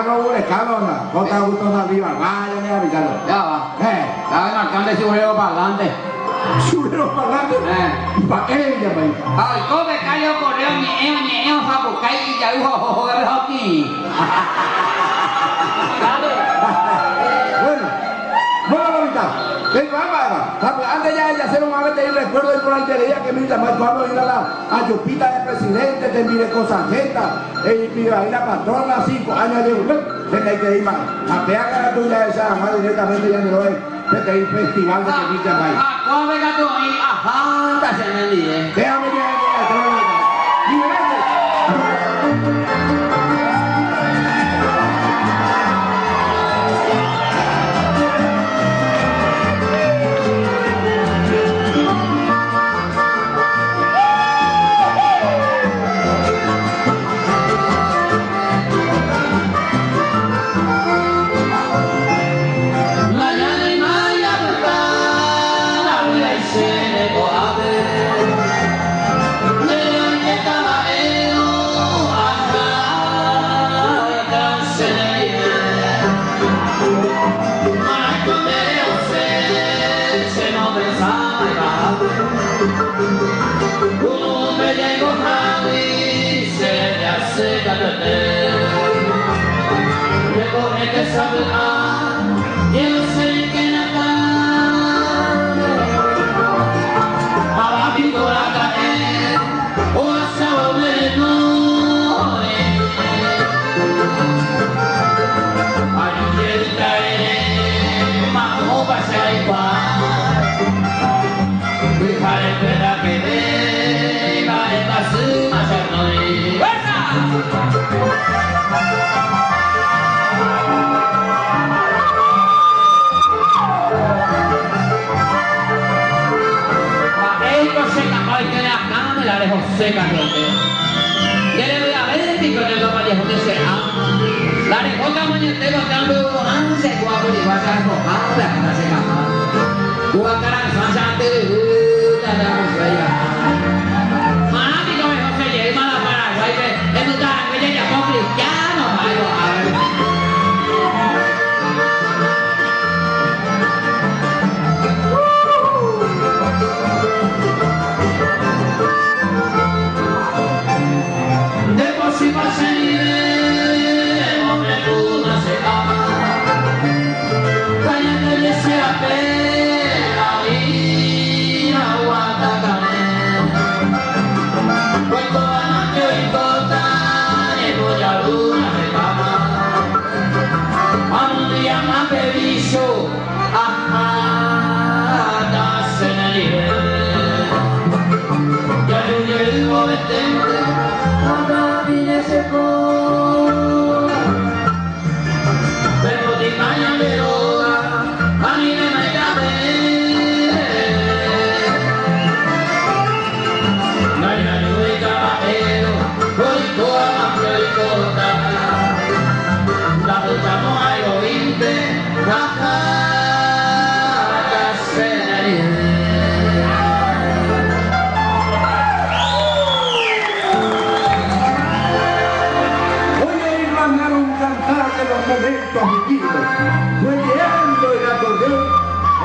Raúl Escalona, J. Augusto Saldívar, vayan a avisarlo. Ya va. Ya ven marcando ese burero para adelante. ¿Churero para adelante? ¿Para qué ella, país? Ay, come callo correo, ñeo, sapo, caí, ya dijo, jojo, que ves aquí. Bueno, bonita. Antes ya de hacer un avete y recuerdo de la anterioridad que mira, cuando ir a Yupita de presidente, te mire con sargenta, y mira, la patrona, 5 años de hay que ir más. A pegar la tuya esa, más directamente ya no es. Este es festival de que mira, país. ¿Cómo venga tú ahí? Ajá, te hacen el día. Déjame que seca quiere ver a ver que con el manejo de ese la recota mañetero cambio anse guapo y vas a rojar la cara se cama guacara sanante de la musea mami como José y mala para guay es un tan que ya por cristiano algo a ver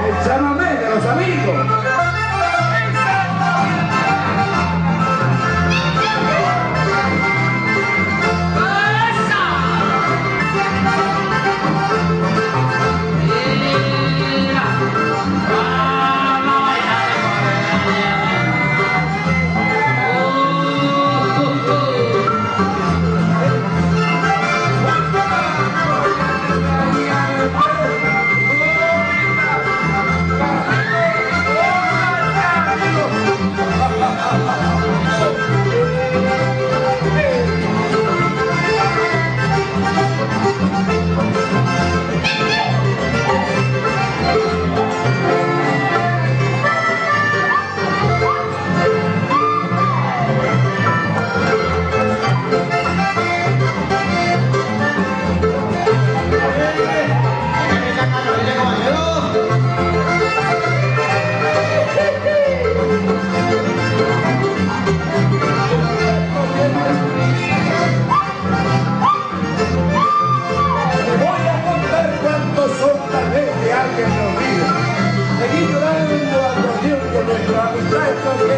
el chamamé de los amigos. que se olvide. Seguir llorando a cuestión de nuestra amistad porque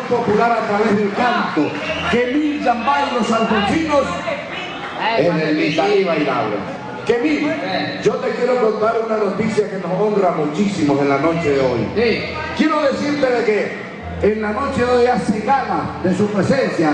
popular a través del canto que Mil Yambay y los alfonsinos en el Mitaí bailable. Que Mil, yo te quiero contar una noticia que nos honra muchísimo en la noche de hoy. Quiero decirte de que en la noche de hoy hace gala de su presencia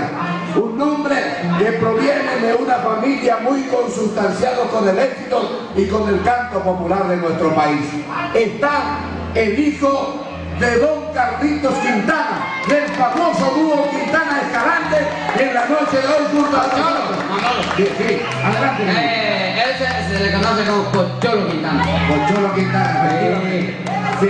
un hombre que proviene de una familia muy consustanciado con el éxito y con el canto popular de nuestro país. Está el hijo de don Carlitos Quintana, del famoso dúo Quintana Escalante, en la noche de hoy junto a Manolo. Sí, adelante. Él se le conoce como Pocholo Quintana. Pocholo Quintana, sí.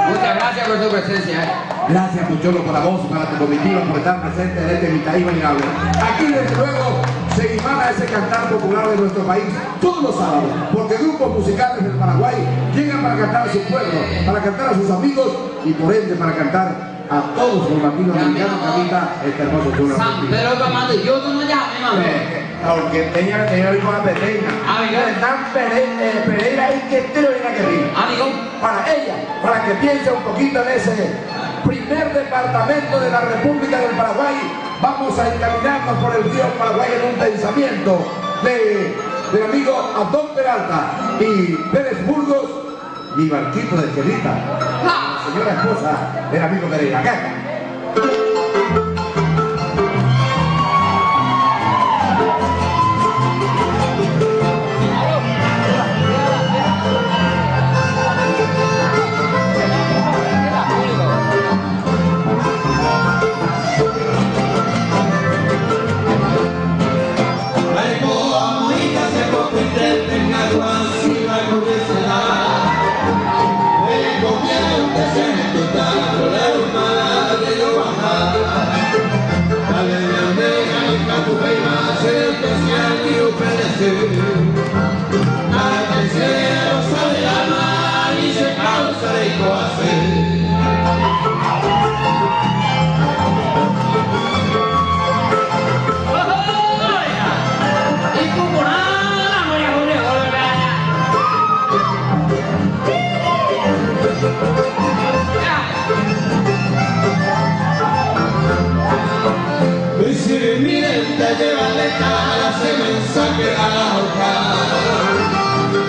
Muchas gracias por su presencia. Gracias, Pocholo, por la voz, para tu comitiva, por estar presente en este Mitaí bailable. Aquí, desde luego, se emana ese cantar popular de nuestro país todos los sábados, porque grupos musicales del Paraguay llegan para cantar a su pueblo, para cantar a sus amigos y por ende para cantar a todos los latinos americanos que habitan este hermoso pueblo. San Pedro Tomando, yo no me llamo, Porque tenía que ir con la Pereira. Amigo. Están Pereira y que te lo viene a querer. Amigo. Para ella, para que piense un poquito en ese primer departamento de la República del Paraguay, vamos a encaminarnos por el río Paraguay en un pensamiento del amigo Adón Peralta y Pérez Burgos, mi barquito de Chelita, señora esposa del amigo Pereira. Acá.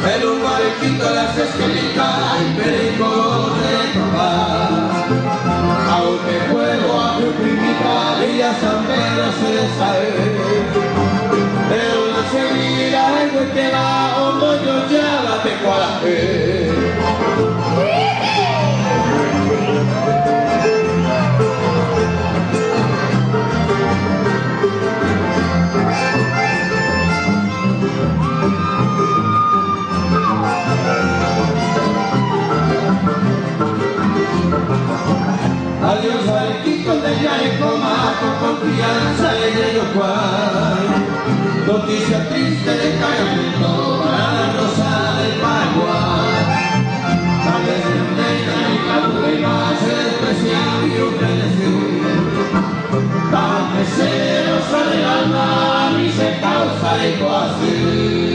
En un barquito las esquelitas y perico de probar. Aunque juego a tu primita, Villa San Pedro se sabe. Pero la seguida en que te va, hondo yo ya la tengo a la fe. Adiós barquito de Yarecoma, con confianza en ello cual. Noticia triste de Cayamento para la Rosa del Paraguay. Tal vez en Neira y Cabuema se desprecian y ofrecen. Tan celosa del alma ni se causa de coacir.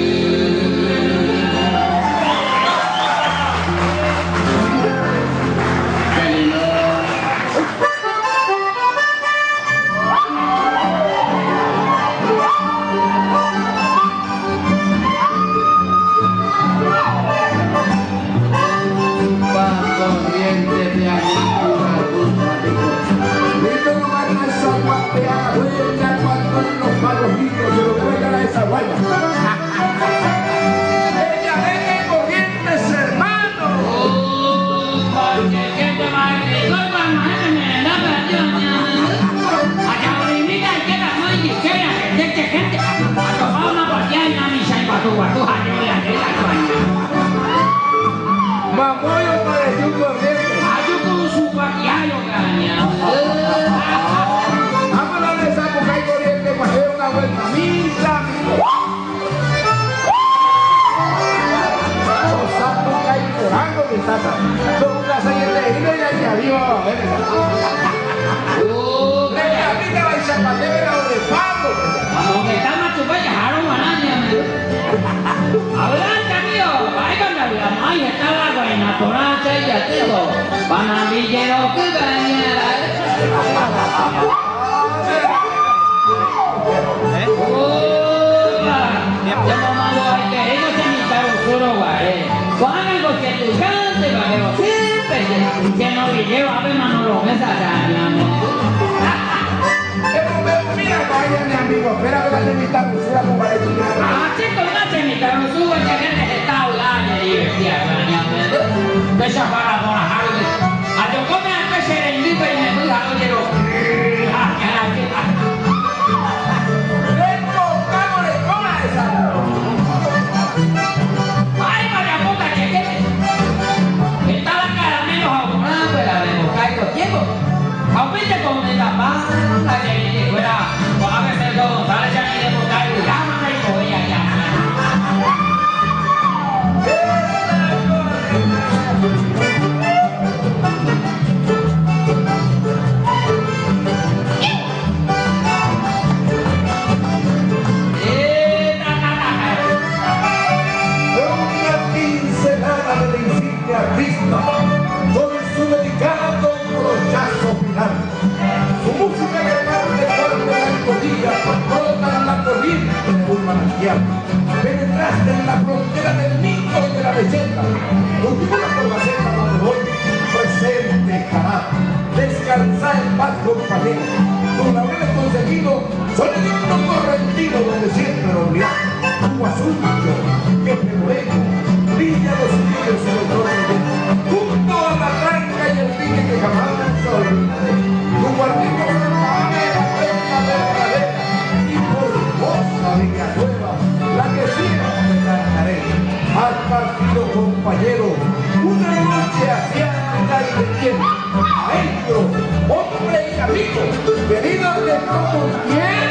Mamoyo pareció un corriente. Ayo con su paquiayo, caña. Vámonos de esa mujer corriente para hacer una vuelta. Misa, los sapos caen llorando, mi tata. Con una serie de hilo y añadió a ver. A mí te va a ir zapatero de pago. Vamos, que está más chupa, ya no van a adelante, amigo. Ahí con la vida, ahí está la buena, toracha y ya tengo. Van a villero que bañera. Ya mamá lo hay que ellos se invitaron solo, guaré. Con algo que tú cantes, guaré, siempre. Que no villero, a ver, mano, lo ves allá, Mira, vaya, mi amigo, espera que la temita usura con Valentina. Ah, chico, una temita usura que viene está hablando y divertida, caña. De esa para por las árboles. A yo come a que se le invita y me diga, oye, lo. Ay, María puta, que está la cara menos ahumada, pero la de buscar los tiempos. Aumenta con la paz, que fuera, a veces todo, sale ya ni de buscar y llámame y voy allá. Oriental, penetraste en la frontera del mito y de la belleza. Contigo la corbaceta donde voy, presente, jamás. Descansa en paz, compañero. Tus laureles conseguidos son el himno correntino donde siempre dormirá. Tu azul macho, que pelueco, brilla los ríos en el trono del viento. Junto a la tranca y el pique que jamás olvidaré. Tu guardito con el mame, la reina verdadera. Y por hermosa Villanueva, la que siempre cantaré. Has partido, compañero, una noche asiática y de tiempo. Maestro, hombre y amigo, querido de todos, ¿quién?